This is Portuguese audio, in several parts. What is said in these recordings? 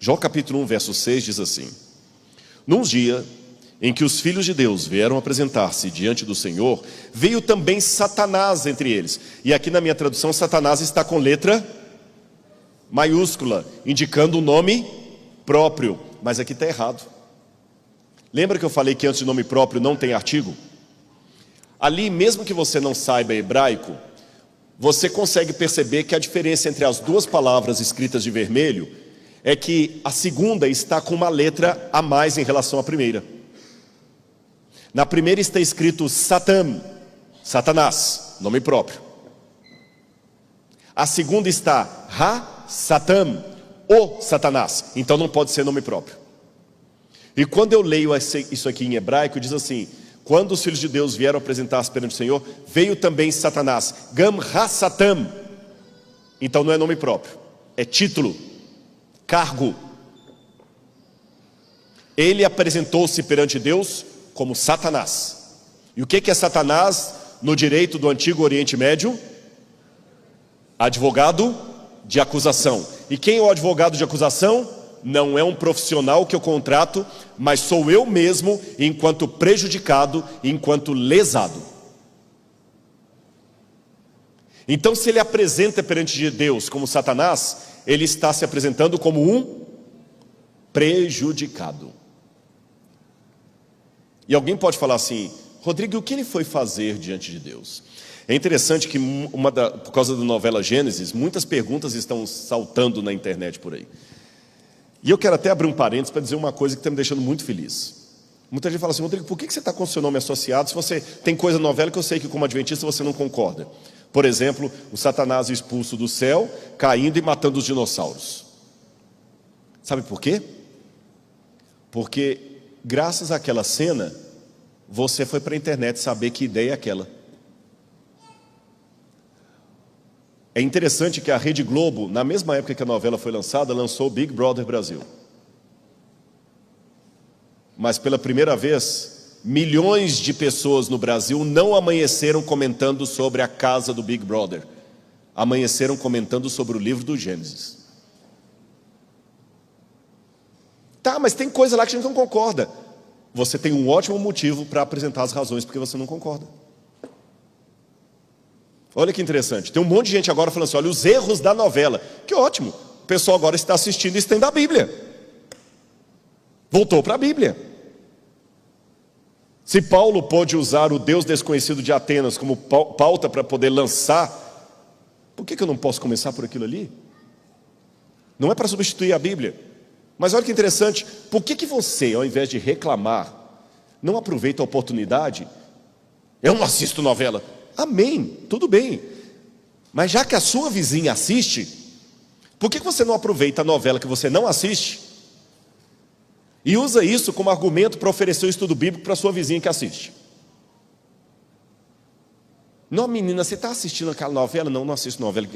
João capítulo 1, verso 6 diz assim: Num dia em que os filhos de Deus vieram apresentar-se diante do Senhor, veio também Satanás entre eles. E aqui na minha tradução, Satanás está com letra maiúscula, indicando o nome próprio. Mas aqui está errado. Lembra que eu falei que antes de nome próprio não tem artigo? Ali, mesmo que você não saiba hebraico, você consegue perceber que a diferença entre as duas palavras escritas de vermelho é que a segunda está com uma letra a mais em relação à primeira. Na primeira está escrito Satan, Satanás, nome próprio. A segunda está Ha-Satan, o Satanás, então não pode ser nome próprio. E quando eu leio isso aqui em hebraico, diz assim: quando os filhos de Deus vieram apresentar-se perante o Senhor, veio também Satanás, Gam Ha-Satan. Então não é nome próprio, é título, cargo. Ele apresentou-se perante Deus como Satanás. E o que é Satanás no direito do Antigo Oriente Médio? Advogado de acusação. E quem é o advogado de acusação? Não é um profissional que eu contrato, mas sou eu mesmo, enquanto prejudicado, enquanto lesado. Então, se ele apresenta perante de Deus como Satanás, ele está se apresentando como um prejudicado. E alguém pode falar assim: Rodrigo, o que ele foi fazer diante de Deus? É interessante que por causa da novela Gênesis, muitas perguntas estão saltando na internet por aí. E eu quero até abrir um parênteses para dizer uma coisa que está me deixando muito feliz. Muita gente fala assim: Rodrigo, por que você está com o seu nome associado se você tem coisa na novela que eu sei que como adventista você não concorda? Por exemplo, o Satanás expulso do céu, caindo e matando os dinossauros. Sabe por quê? Porque graças àquela cena, você foi para a internet saber que ideia é aquela. É interessante que a Rede Globo, na mesma época que a novela foi lançada, lançou Big Brother Brasil. Mas pela primeira vez, milhões de pessoas no Brasil não amanheceram comentando sobre a casa do Big Brother. Amanheceram comentando sobre o livro do Gênesis. Tá, mas tem coisa lá que a gente não concorda. Você tem um ótimo motivo para apresentar as razões porque você não concorda. Olha que interessante, tem um monte de gente agora falando assim: olha, os erros da novela. Que ótimo, o pessoal agora está assistindo e está indo à Bíblia. Voltou para a Bíblia. Se Paulo pôde usar o Deus desconhecido de Atenas como pauta para poder lançar, por que eu não posso começar por aquilo ali? Não é para substituir a Bíblia. Mas olha que interessante, por que você, ao invés de reclamar, não aproveita a oportunidade? Eu não assisto novela. Amém, tudo bem. Mas já que a sua vizinha assiste, por que você não aproveita a novela que você não assiste e usa isso como argumento para oferecer o estudo bíblico para a sua vizinha que assiste? Não, menina, você está assistindo aquela novela? Não, não assisto novela.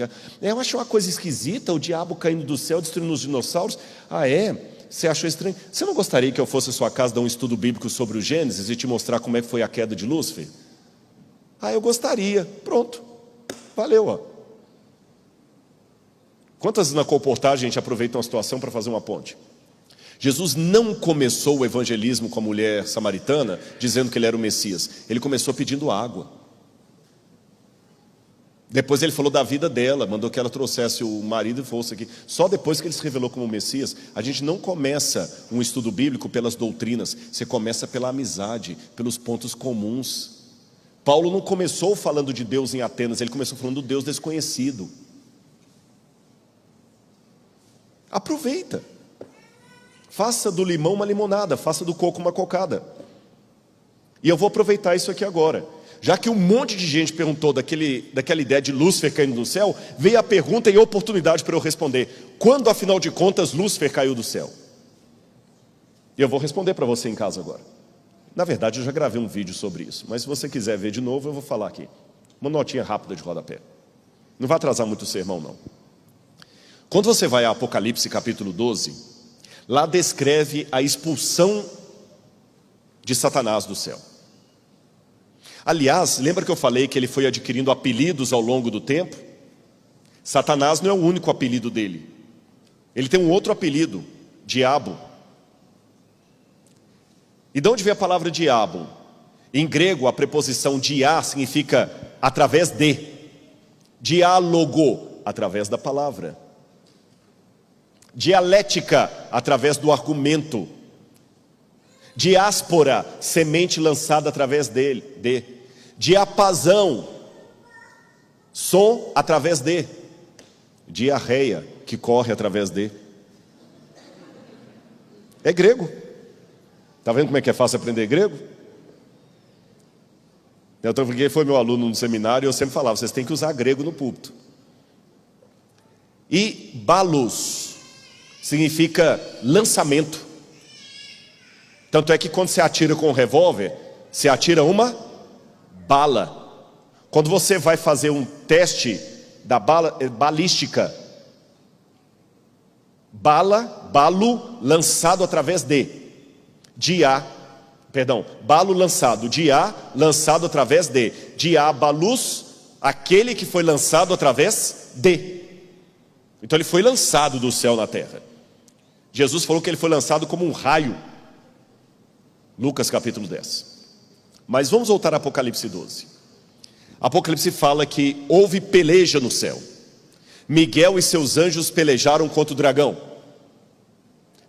Eu acho uma coisa esquisita, o diabo caindo do céu, destruindo os dinossauros. Ah, é? Você achou estranho? Você não gostaria que eu fosse à sua casa dar um estudo bíblico sobre o Gênesis e te mostrar como é que foi a queda de Lúcifer? Ah, eu gostaria. Pronto. Valeu, ó. Quantas vezes na colportagem a gente aproveita uma situação para fazer uma ponte? Jesus não começou o evangelismo com a mulher samaritana dizendo que ele era o Messias. Ele começou pedindo água. Depois ele falou da vida dela, mandou que ela trouxesse o marido e fosse aqui. Só depois que ele se revelou como Messias. A gente não começa um estudo bíblico pelas doutrinas. Você começa pela amizade, pelos pontos comuns. Paulo não começou falando de Deus em Atenas, ele começou falando do Deus desconhecido. Aproveita. Faça do limão uma limonada, faça do coco uma cocada. E eu vou aproveitar isso aqui agora. Já que um monte de gente perguntou daquela ideia de Lúcifer caindo do céu, veio a pergunta e a oportunidade para eu responder: quando, afinal de contas, Lúcifer caiu do céu? E eu vou responder para você em casa agora. Na verdade, eu já gravei um vídeo sobre isso, mas se você quiser ver de novo, eu vou falar aqui. Uma notinha rápida de rodapé. Não vai atrasar muito o sermão, não. Quando você vai a Apocalipse capítulo 12, lá descreve a expulsão de Satanás do céu. Aliás, lembra que eu falei que ele foi adquirindo apelidos ao longo do tempo? Satanás não é o único apelido dele. Ele tem um outro apelido, diabo. E de onde vem a palavra diabo? Em grego, a preposição dia significa através de. Diálogo, através da palavra. Dialética, através do argumento. Diáspora, semente lançada através dele. Diapasão, som através de. Diarreia, que corre através de. É grego. Está vendo como é que é fácil aprender grego? Então, porque foi meu aluno no seminário, eu sempre falava, vocês têm que usar grego no púlpito. E balos significa lançamento. Tanto é que quando você atira com um revólver, você atira uma bala. Quando você vai fazer um teste da balística, balo lançado através de. Balo lançado, lançado através de. Diabalus, aquele que foi lançado através de. Então ele foi lançado do céu na terra. Jesus falou que ele foi lançado como um raio. Lucas capítulo 10. Mas vamos voltar a Apocalipse 12. Apocalipse fala que houve peleja no céu. Miguel e seus anjos pelejaram contra o dragão.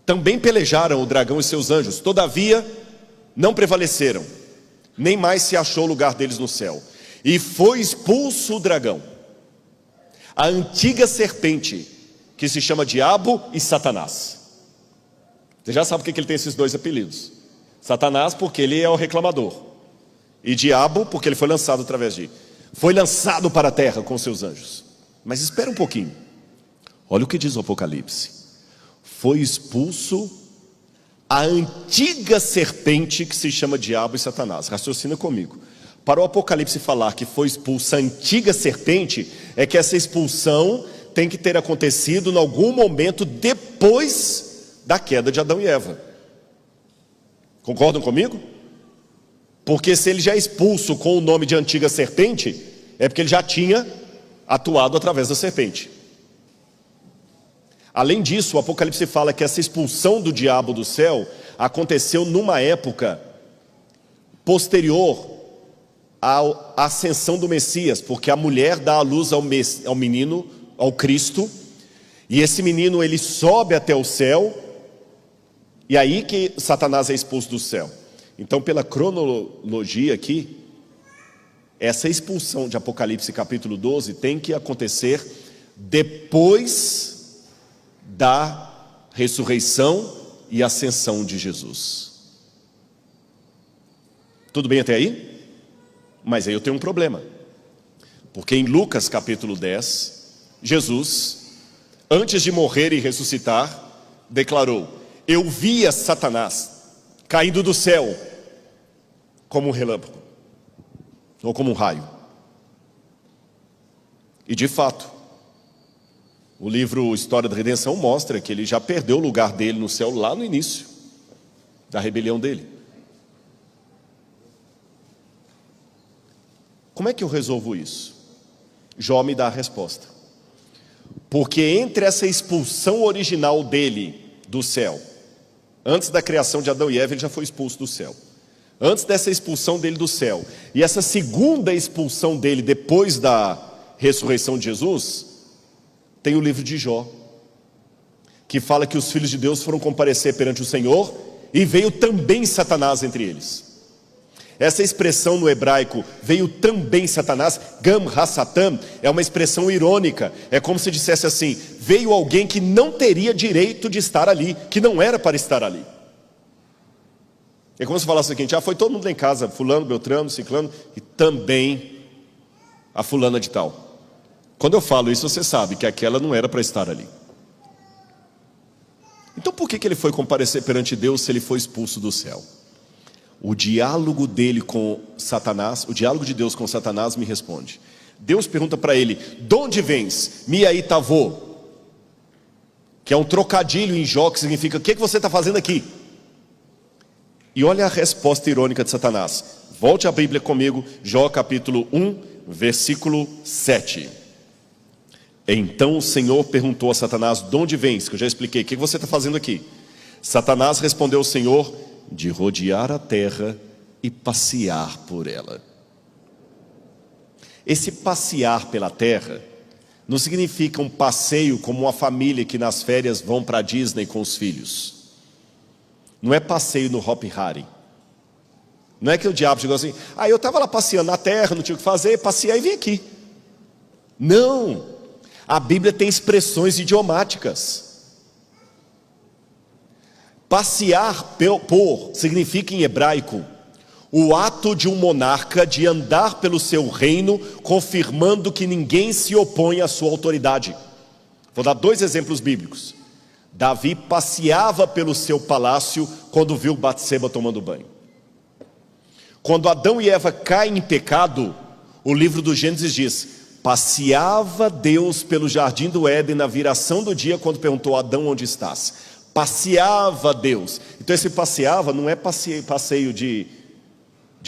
Também pelejaram o dragão e seus anjos, todavia não prevaleceram, nem mais se achou lugar deles no céu. E foi expulso o dragão, a antiga serpente, que se chama Diabo e Satanás. Você já sabe por que ele tem esses dois apelidos. Satanás porque ele é o reclamador, e Diabo porque ele foi lançado através de. Foi lançado para a terra com seus anjos. Mas espera um pouquinho. Olha o que diz o Apocalipse. Foi expulso a antiga serpente que se chama Diabo e Satanás. Raciocina comigo. Para o Apocalipse falar que foi expulsa a antiga serpente, é que essa expulsão tem que ter acontecido em algum momento depois da queda de Adão e Eva. Concordam comigo? Porque se ele já é expulso com o nome de antiga serpente, é porque ele já tinha atuado através da serpente. Além disso, o Apocalipse fala que essa expulsão do diabo do céu aconteceu numa época posterior à ascensão do Messias, porque a mulher dá à luz ao menino, ao Cristo, e esse menino ele sobe até o céu, e aí que Satanás é expulso do céu. Então, pela cronologia aqui, essa expulsão de Apocalipse capítulo 12 tem que acontecer depois da ressurreição e ascensão de Jesus. Tudo bem até aí? Mas aí eu tenho um problema. Porque em Lucas capítulo 10, Jesus, antes de morrer e ressuscitar, declarou: eu via Satanás caindo do céu como um relâmpago, ou como um raio. E de fato, o livro História da Redenção mostra que ele já perdeu o lugar dele no céu lá no início da rebelião dele. Como é que eu resolvo isso? Jó me dá a resposta. Porque entre essa expulsão original dele do céu, antes da criação de Adão e Eva, ele já foi expulso do céu. Antes dessa expulsão dele do céu, e essa segunda expulsão dele depois da ressurreição de Jesus, tem o livro de Jó, que fala que os filhos de Deus foram comparecer perante o Senhor, e veio também Satanás entre eles. Essa expressão no hebraico, veio também Satanás, Gam Ha-Satan, é uma expressão irônica. É como se dissesse assim: veio alguém que não teria direito de estar ali, que não era para estar ali. É como se falasse o seguinte: foi todo mundo lá em casa, fulano, beltrano, ciclano, e também a fulana de tal. Quando eu falo isso, você sabe que aquela não era para estar ali. Então por que ele foi comparecer perante Deus se ele foi expulso do céu? O diálogo dele com Satanás, o diálogo de Deus com Satanás me responde. Deus pergunta para ele: de onde vens? Miaitavô, que é um trocadilho em Jó, que significa: o que você está fazendo aqui? E olha a resposta irônica de Satanás. Volte a Bíblia comigo, Jó capítulo 1, versículo 7. Então o Senhor perguntou a Satanás: de onde vens? Que eu já expliquei, o que você está fazendo aqui? Satanás respondeu ao Senhor: de rodear a terra e passear por ela. Esse passear pela terra não significa um passeio como uma família que nas férias vão para a Disney com os filhos. Não é passeio no Hop Hari. Não é que o diabo chegou assim: eu estava lá passeando na terra, não tinha o que fazer, passei e vim aqui. Não, a Bíblia tem expressões idiomáticas. Passear por significa em hebraico o ato de um monarca de andar pelo seu reino, confirmando que ninguém se opõe à sua autoridade. Vou dar 2 exemplos bíblicos. Davi passeava pelo seu palácio quando viu Batseba tomando banho. Quando Adão e Eva caem em pecado, o livro do Gênesis diz: passeava Deus pelo jardim do Éden na viração do dia, quando perguntou a Adão: onde estás? Passeava Deus. Então esse passeava não é passeio de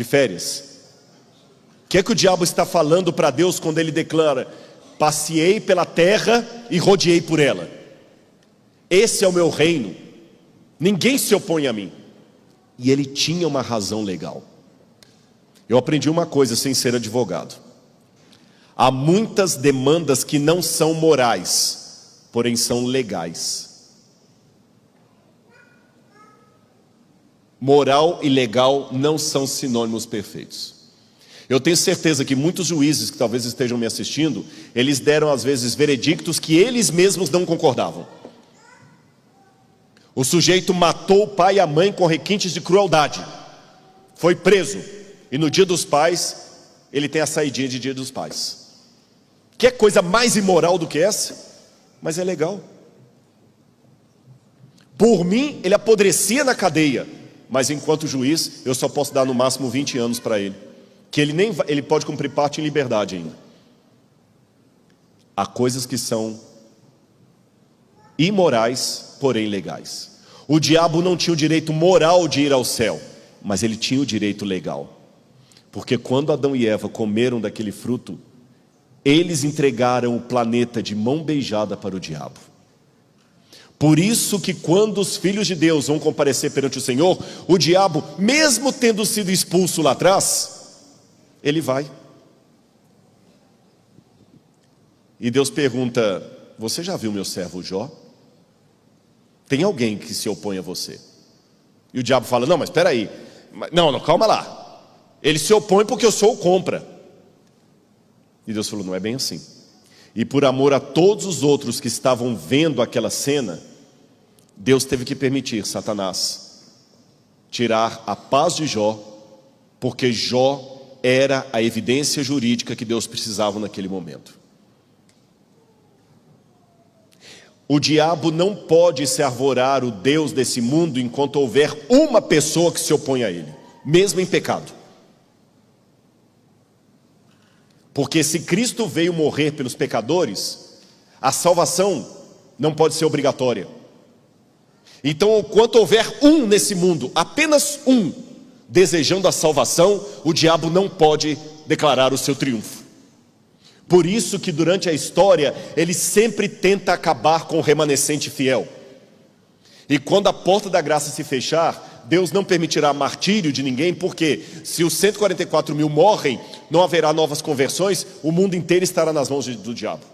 férias. O que é que o diabo está falando para Deus quando ele declara: passeei pela terra e rodeei por ela? Esse é o meu reino, ninguém se opõe a mim. E ele tinha uma razão legal. Eu aprendi uma coisa sem ser advogado: há muitas demandas que não são morais, porém são legais. Moral e legal não são sinônimos perfeitos. Eu tenho certeza que muitos juízes que talvez estejam me assistindo, eles deram às vezes veredictos que eles mesmos não concordavam. O sujeito matou o pai e a mãe com requintes de crueldade, foi preso, e no dia dos pais ele tem a saidinha de dia dos pais. Que coisa mais imoral do que essa? Mas é legal. Por mim ele apodrecia na cadeia, mas enquanto juiz eu só posso dar no máximo 20 anos para ele, que ele pode cumprir parte em liberdade ainda. Há coisas que são imorais, porém legais. O diabo não tinha o direito moral de ir ao céu, mas ele tinha o direito legal. Porque quando Adão e Eva comeram daquele fruto, eles entregaram o planeta de mão beijada para o diabo. Por isso que quando os filhos de Deus vão comparecer perante o Senhor, o diabo, mesmo tendo sido expulso lá atrás, ele vai. E Deus pergunta: você já viu meu servo Jó? Tem alguém que se opõe a você? E o diabo fala: não, mas espera aí, não, calma lá, ele se opõe porque eu sou o compra. E Deus falou: não é bem assim. E por amor a todos os outros que estavam vendo aquela cena, Deus teve que permitir Satanás tirar a paz de Jó, porque Jó era a evidência jurídica que Deus precisava naquele momento. O diabo não pode se arvorar o Deus desse mundo enquanto houver uma pessoa que se opõe a ele, mesmo em pecado. Porque se Cristo veio morrer pelos pecadores, a salvação não pode ser obrigatória. Então, enquanto houver um nesse mundo, apenas um, desejando a salvação, o diabo não pode declarar o seu triunfo. Por isso que durante a história, ele sempre tenta acabar com o remanescente fiel. E quando a porta da graça se fechar, Deus não permitirá martírio de ninguém, porque se os 144 mil morrem, não haverá novas conversões, o mundo inteiro estará nas mãos do diabo.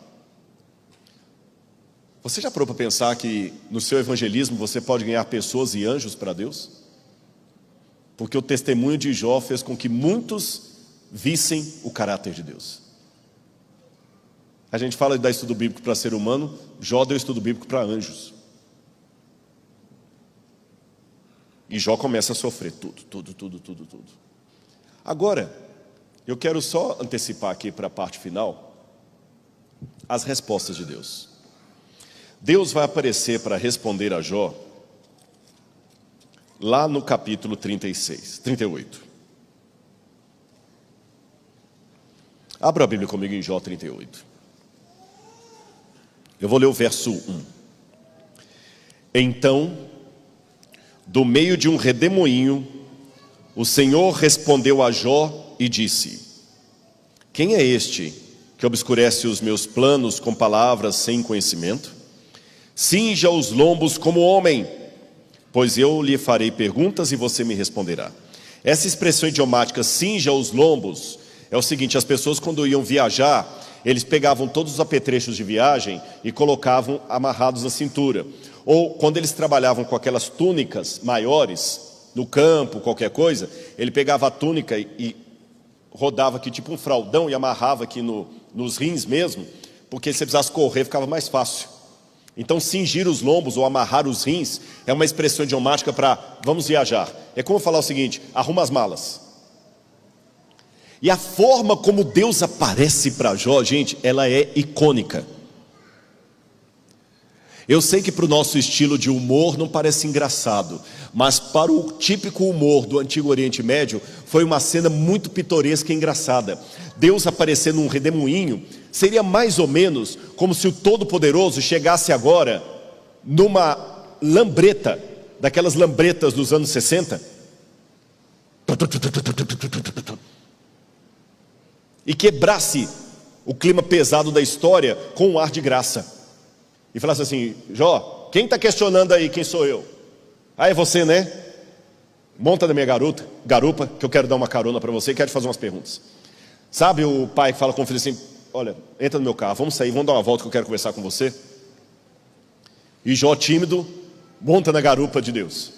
Você já parou para pensar que no seu evangelismo você pode ganhar pessoas e anjos para Deus? Porque o testemunho de Jó fez com que muitos vissem o caráter de Deus. A gente fala de dar estudo bíblico para ser humano, Jó deu estudo bíblico para anjos. E Jó começa a sofrer tudo. Agora, eu quero só antecipar aqui para a parte final as respostas de Deus. Deus vai aparecer para responder a Jó lá no capítulo 38. Abra a Bíblia comigo em Jó 38. Eu vou ler o verso 1. Então, do meio de um redemoinho, o Senhor respondeu a Jó e disse: quem é este que obscurece os meus planos com palavras sem conhecimento? Cinja os lombos como homem, pois eu lhe farei perguntas e você me responderá. Essa expressão idiomática, cinja os lombos, é o seguinte: as pessoas quando iam viajar, eles pegavam todos os apetrechos de viagem e colocavam amarrados na cintura. Ou quando eles trabalhavam com aquelas túnicas maiores, no campo, qualquer coisa, ele pegava a túnica e rodava aqui tipo um fraldão e amarrava aqui nos rins mesmo, porque se você precisasse correr ficava mais fácil. Então cingir os lombos ou amarrar os rins é uma expressão idiomática para vamos viajar. É como falar o seguinte: arruma as malas. E a forma como Deus aparece para Jó, gente, ela é icônica. Eu sei que para o nosso estilo de humor não parece engraçado, mas para o típico humor do Antigo Oriente Médio, foi uma cena muito pitoresca e engraçada. Deus aparecer num redemoinho seria mais ou menos como se o Todo-Poderoso chegasse agora numa lambreta, daquelas lambretas dos anos 60, e quebrasse o clima pesado da história com um ar de graça. E falasse assim: Jó, quem está questionando aí quem sou eu? Ah, é você, né? Monta na minha garupa, que eu quero dar uma carona para você e quero te fazer umas perguntas. Sabe o pai que fala com o filho assim: olha, entra no meu carro, vamos sair, vamos dar uma volta que eu quero conversar com você. E Jó, tímido, monta na garupa de Deus.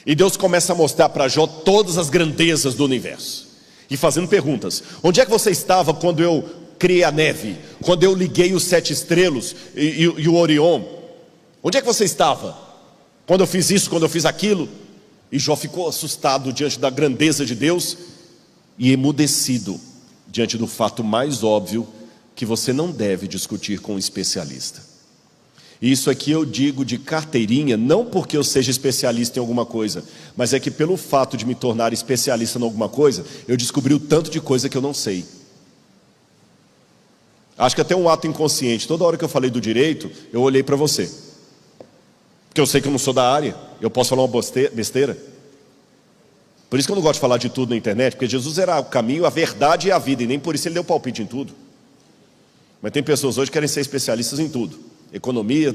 E Deus começa a mostrar para Jó todas as grandezas do universo. E fazendo perguntas: onde é que você estava quando eu criei a neve? Quando eu liguei os 7 estrelas e o Orion? Onde é que você estava quando eu fiz isso, quando eu fiz aquilo? E Jó ficou assustado diante da grandeza de Deus e emudecido diante do fato mais óbvio, que você não deve discutir com um especialista. E isso aqui eu digo de carteirinha, não porque eu seja especialista em alguma coisa, mas é que pelo fato de me tornar especialista em alguma coisa, eu descobri o tanto de coisa que eu não sei. Acho que até um ato inconsciente, toda hora que eu falei do direito, eu olhei para você, porque eu sei que eu não sou da área, eu posso falar uma besteira. Por isso que eu não gosto de falar de tudo na internet, porque Jesus era o caminho, a verdade e a vida, e nem por isso ele deu palpite em tudo. Mas tem pessoas hoje que querem ser especialistas em tudo: economia,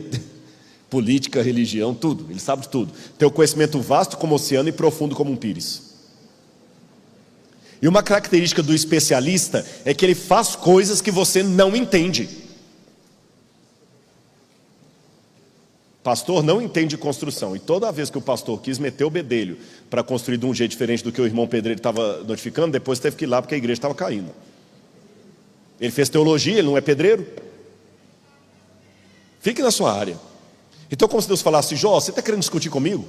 política, religião, tudo. Ele sabe de tudo. Tem o conhecimento vasto como o oceano e profundo como um pires. E uma característica do especialista é que ele faz coisas que você não entende. Pastor não entende construção, e toda vez que o pastor quis meter o bedelho para construir de um jeito diferente do que o irmão pedreiro estava notificando, depois teve que ir lá porque a igreja estava caindo. Ele fez teologia, ele não é pedreiro. Fique na sua área. Então, como se Deus falasse: Jó, você está querendo discutir comigo?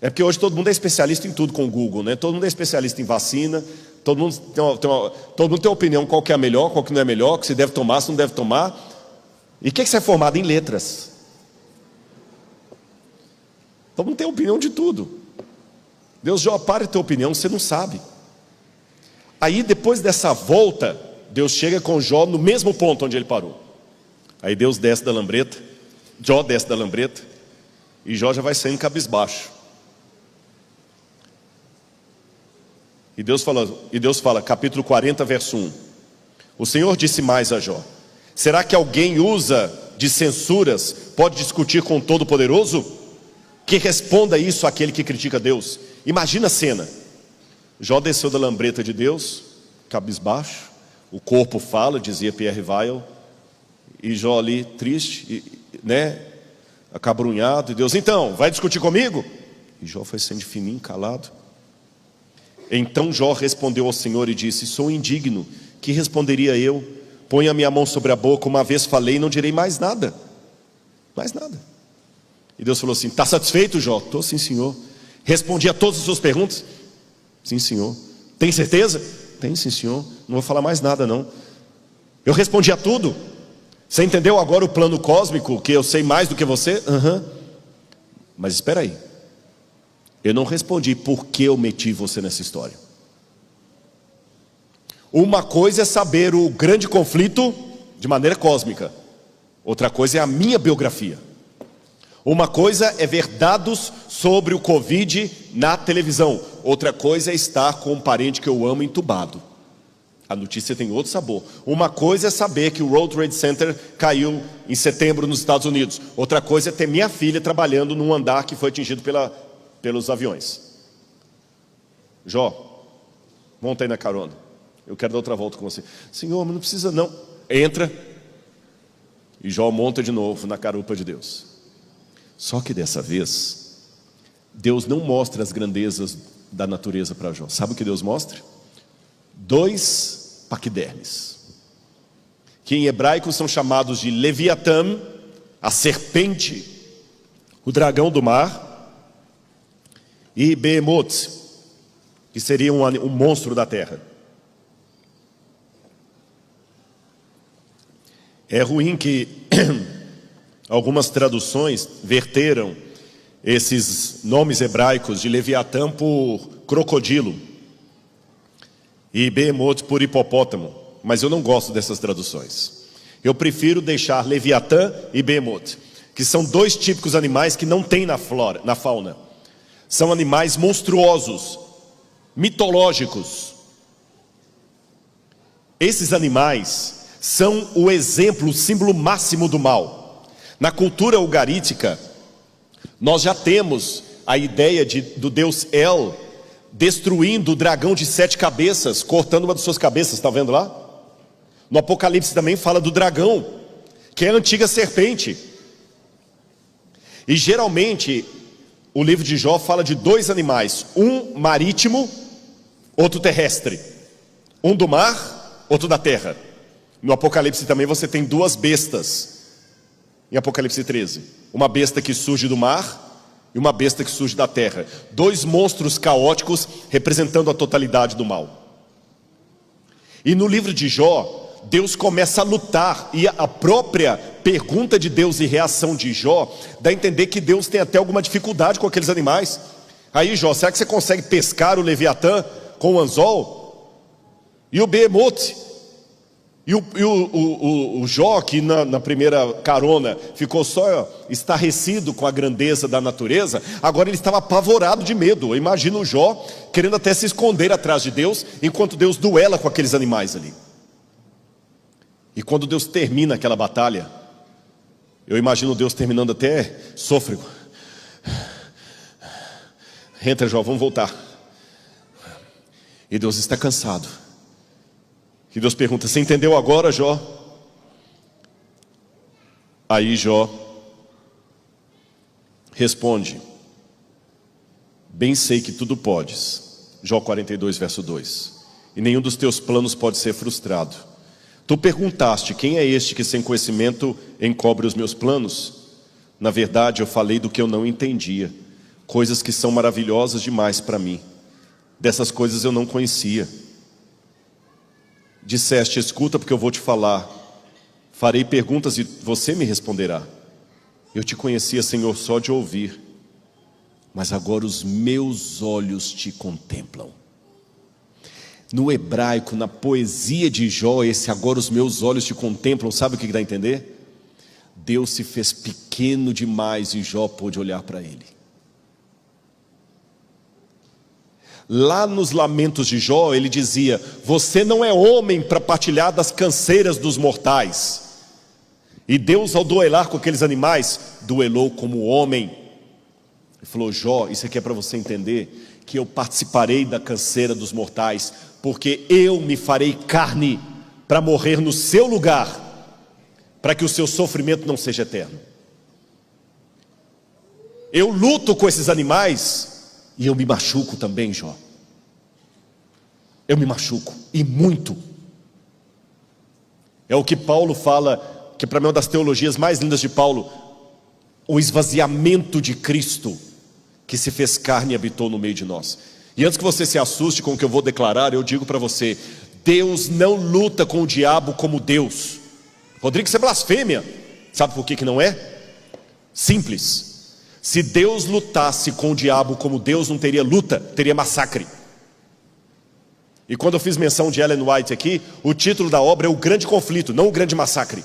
É porque hoje todo mundo é especialista em tudo com o Google, né? Todo mundo é especialista em vacina, todo mundo tem uma opinião qual que é a melhor, qual que não é melhor, que se deve tomar, se não deve tomar. E o que você é formado? Em letras. Todo mundo tem opinião de tudo. Deus: Jó, pare de ter opinião, você não sabe. Aí depois dessa volta, Deus chega com Jó no mesmo ponto onde ele parou. Aí Deus desce da lambreta, Jó desce da lambreta, e Jó já vai saindo cabisbaixo. E Deus fala, capítulo 40, verso 1: o Senhor disse mais a Jó: será que alguém usa de censuras, pode discutir com o Todo-Poderoso? Que responda isso àquele que critica Deus. Imagina a cena: Jó desceu da lambreta de Deus, cabisbaixo, o corpo fala, dizia Pierre Weil, e Jó ali triste, né, acabrunhado, e Deus: então, vai discutir comigo? E Jó foi sendo fininho, calado. Então Jó respondeu ao Senhor e disse: sou indigno, que responderia eu? Põe a minha mão sobre a boca, uma vez falei e não direi mais nada. Mais nada. E Deus falou assim: está satisfeito, Jó? Estou, sim, Senhor. Respondi a todas as suas perguntas? Sim, Senhor. Tem certeza? Tem, sim, Senhor. Não vou falar mais nada, não. Eu respondi a tudo? Você entendeu agora o plano cósmico, que eu sei mais do que você? Mas espera aí, eu não respondi por que eu meti você nessa história. Uma coisa é saber o grande conflito de maneira cósmica, outra coisa é a minha biografia. Uma coisa é ver dados sobre o Covid na televisão, outra coisa é estar com um parente que eu amo entubado. A notícia tem outro sabor. Uma coisa é saber que o World Trade Center caiu em setembro nos Estados Unidos. Outra coisa é ter minha filha trabalhando num andar que foi atingido pelos aviões. Jó, monta aí na carona. Eu quero dar outra volta com você. Senhor, mas não precisa não. Entra. E Jó monta de novo na garupa de Deus. Só que dessa vez, Deus não mostra as grandezas da natureza para Jó. Sabe o que Deus mostra? 2 paquidermes, que em hebraico são chamados de Leviatã, a serpente, o dragão do mar, e Behemoth, que seria um monstro da terra. É ruim que algumas traduções verteram esses nomes hebraicos de Leviatã por crocodilo e Behemoth por hipopótamo, mas eu não gosto dessas traduções. Eu prefiro deixar Leviatã e Behemoth, que são 2 típicos animais que não tem na fauna. São animais monstruosos, mitológicos. Esses animais são o exemplo, o símbolo máximo do mal. Na cultura ugarítica, nós já temos a ideia do deus El destruindo o dragão de 7 cabeças, cortando uma de suas cabeças, está vendo lá? No Apocalipse também fala do dragão, que é a antiga serpente. E geralmente o livro de Jó fala de 2 animais, um marítimo, outro terrestre, um do mar, outro da terra. No Apocalipse também você tem 2 bestas, em Apocalipse 13, uma besta que surge do mar e uma besta que surge da terra. 2 monstros caóticos representando a totalidade do mal. E no livro de Jó, Deus começa a lutar, e a própria pergunta de Deus e reação de Jó dá a entender que Deus tem até alguma dificuldade com aqueles animais. Aí Jó, será que você consegue pescar o Leviatã com o anzol? E o Behemoth? E o Jó, que na primeira carona ficou só estarrecido com a grandeza da natureza, agora ele estava apavorado de medo. Eu imagino o Jó querendo até se esconder atrás de Deus, enquanto Deus duela com aqueles animais ali. E quando Deus termina aquela batalha, eu imagino Deus terminando até sôfrego. Entra, Jó, vamos voltar. E Deus está cansado. E Deus pergunta, você entendeu agora, Jó? Aí Jó responde, bem sei que tudo podes. Jó 42, verso 2. E nenhum dos teus planos pode ser frustrado. Tu perguntaste, quem é este que sem conhecimento encobre os meus planos? Na verdade, eu falei do que eu não entendia, coisas que são maravilhosas demais para mim. Dessas coisas eu não conhecia. Disseste, escuta porque eu vou te falar. Farei perguntas e você me responderá. Eu te conhecia, Senhor, só de ouvir, mas agora os meus olhos te contemplam. No hebraico, na poesia de Jó, esse agora os meus olhos te contemplam, sabe o que dá a entender? Deus se fez pequeno demais e Jó pôde olhar para ele. Lá nos lamentos de Jó, ele dizia, você não é homem para partilhar das canseiras dos mortais. E Deus, ao duelar com aqueles animais, duelou como homem. Ele falou, Jó, isso aqui é para você entender, que eu participarei da canseira dos mortais, porque eu me farei carne para morrer no seu lugar, para que o seu sofrimento não seja eterno. Eu luto com esses animais, e eu me machuco também, Jó. Eu me machuco, e muito. É o que Paulo fala, que para mim é uma das teologias mais lindas de Paulo, o esvaziamento de Cristo, que se fez carne e habitou no meio de nós. E antes que você se assuste com o que eu vou declarar, eu digo para você, Deus não luta com o diabo como Deus. Rodrigo, isso é blasfêmia. Sabe por que não é? Simples. Se Deus lutasse com o diabo como Deus, não teria luta, teria massacre. E quando eu fiz menção de Ellen White aqui, o título da obra é O Grande Conflito, não O Grande Massacre.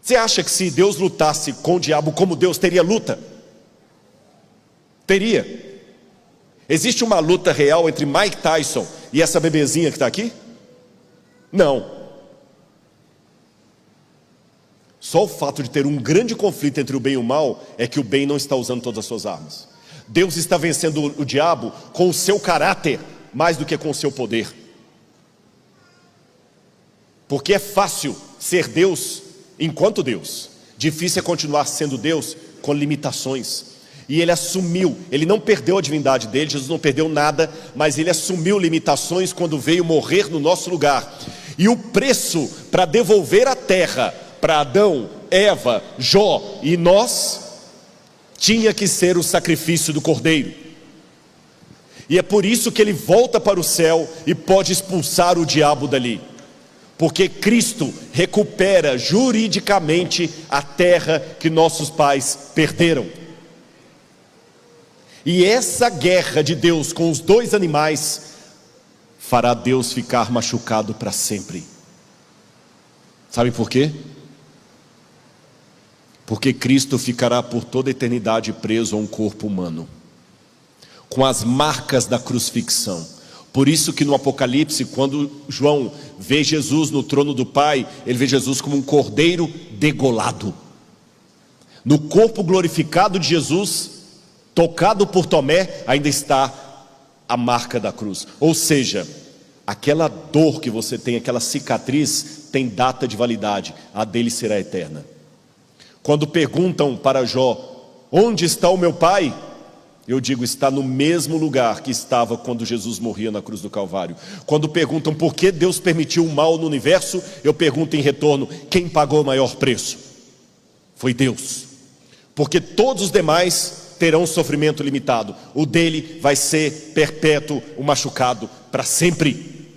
Você acha que se Deus lutasse com o diabo como Deus, teria luta? Teria. Existe uma luta real entre Mike Tyson e essa bebezinha que está aqui? Não. Só o fato de ter um grande conflito entre o bem e o mal é que o bem não está usando todas as suas armas. Deus está vencendo o diabo com o seu caráter mais do que com o seu poder. Porque é fácil ser Deus enquanto Deus. Difícil é continuar sendo Deus com limitações. E ele assumiu, ele não perdeu a divindade dele, Jesus não perdeu nada, mas ele assumiu limitações quando veio morrer no nosso lugar. E o preço para devolver a terra para Adão, Eva, Jó e nós, tinha que ser o sacrifício do Cordeiro. E é por isso que ele volta para o céu e pode expulsar o diabo dali. Porque Cristo recupera juridicamente a terra que nossos pais perderam. E essa guerra de Deus com os dois animais fará Deus ficar machucado para sempre. Sabe por quê? Porque Cristo ficará por toda a eternidade preso a um corpo humano, com as marcas da crucifixão. Por isso que no Apocalipse, quando João vê Jesus no trono do Pai, ele vê Jesus como um cordeiro degolado. No corpo glorificado de Jesus, tocado por Tomé, ainda está a marca da cruz. Ou seja, aquela dor que você tem, aquela cicatriz, tem data de validade. A dele será eterna. Quando perguntam para Jó, onde está o meu pai? Eu digo, está no mesmo lugar que estava quando Jesus morria na cruz do Calvário. Quando perguntam por que Deus permitiu o mal no universo, eu pergunto em retorno, quem pagou o maior preço? Foi Deus. Porque todos os demais terão sofrimento limitado, o dele vai ser perpétuo, o machucado para sempre.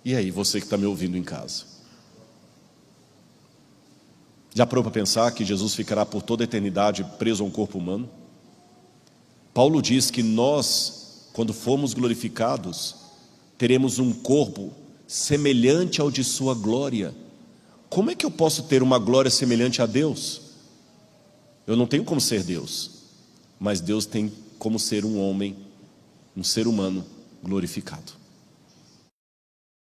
E aí, você que está me ouvindo em casa, já parou para pensar que Jesus ficará por toda a eternidade preso a um corpo humano? Paulo diz que nós, quando formos glorificados, teremos um corpo semelhante ao de sua glória. Como é que eu posso ter uma glória semelhante a Deus? Eu não tenho como ser Deus, mas Deus tem como ser um homem, um ser humano glorificado.